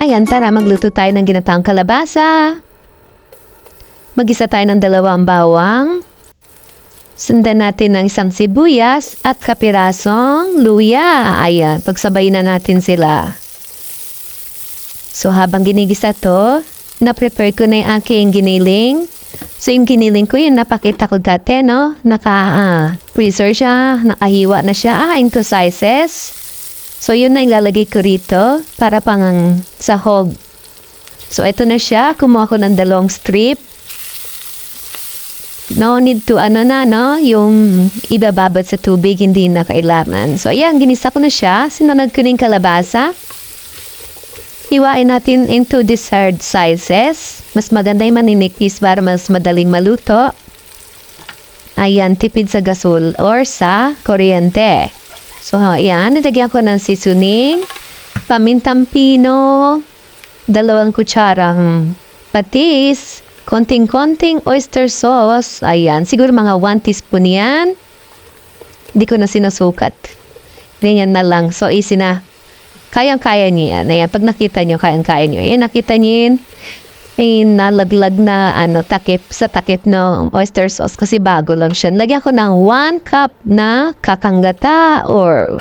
Ayan, tara magluto tayo ng ginataang kalabasa. Mag-isa tayo ng 2 bawang. Sundan natin ng 1 sibuyas at kapirasong luya. Ayan, pagsabayin na natin sila. So habang ginigisa to, na-prepare ko na yung aking giniling. So yung giniling ko yun, napakita ko dati, no? Naka-freezer siya, nakahiwa na siya, into sizes. So yun na ilalagay ko rito para pang sahog. So ito na siya, kumuha ko ng 2 strip. No need to yung ibababad sa tubig, hindi na kailangan. So ayan, ginisa ko na siya, sinunod ko na yung kalabasa. Hiwain natin into desired sizes. Mas maganda yung maninikis para mas madaling maluto. Ayan, tipid sa gasol or sa kuryente. So, ayan, nilagyan ko ng seasoning, pamintang pino, 2 kutsarang patis, konting-konting oyster sauce. Ayan, siguro mga 1 teaspoon yan. Hindi ko na sinusukat. Ganyan na lang. So, easy na. Kayang-kaya niyo yan. Ayan, pag nakita niyo, kayang-kaya niyo. Ayan, nakita niyo yun. May nalaglag na takip ng oyster sauce kasi bago lang siya. Lagyan ko ng 1 cup na kakang gata or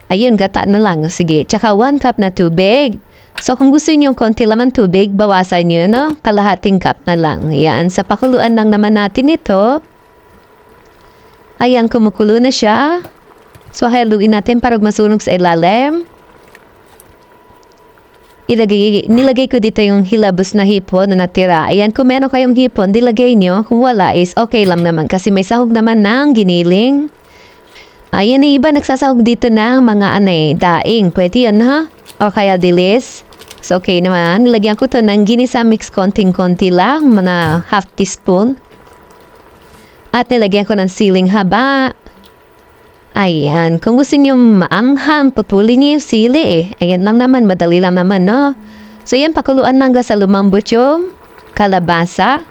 ayun, gata na lang. Sige, tsaka 1 cup na tubig. So kung gusto niyo konti laman tubig, bawasan niyo, no? Kalahating cup na lang. Ayan, sa pakuluan lang naman natin ito. Ayan, kumukulo na siya. So haluin natin para masunog sa ilalim. Nilagay ko dito yung hilabos na hipon na natira. Ayan, kung meron kayong hipon, dilagay nyo. Kung wala is okay lang naman kasi may sahog naman ng giniling. Ayan, iba nagsasahog dito ng mga daing. Pwede yan, ha? O kaya dilis. So, okay naman. Nilagyan ko to ng ginisa mix konting-konti lang. Mga half teaspoon. At nilagyan ko ng siling haba. Ayan, kung gusto niyo maanghang, putulin niyo yung sili eh. Ayan lang naman, madali lang naman, no? So yan, pakuluan hanggang sa lumambot yung kalabasa.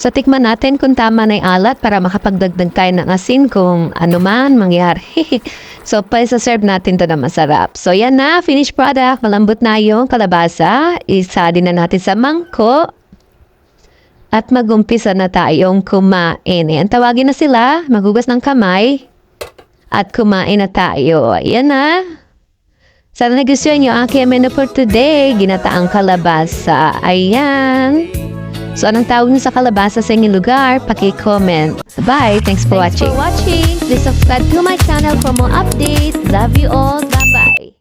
So tikman natin kung tama na yung alat para makapagdagdag tayo ng asin kung ano man mangyari. So pa-serve natin to na masarap. So yan na, finished product. Malambot na yung kalabasa. Isa din na natin sa mangkok. At mag-umpisa na tayong kumain. Ayan, tawagin na sila, maghugas ng kamay. At kumain na tayo. Ayan na. Sana nagustuhan nyo ang aking menu for today. Ginataang kalabasa. Ayan. So, anong tawag nyo sa kalabasa sa inyong lugar? Paki-comment. Bye. Thanks for watching. Please subscribe to my channel for more updates. Love you all. Bye-bye.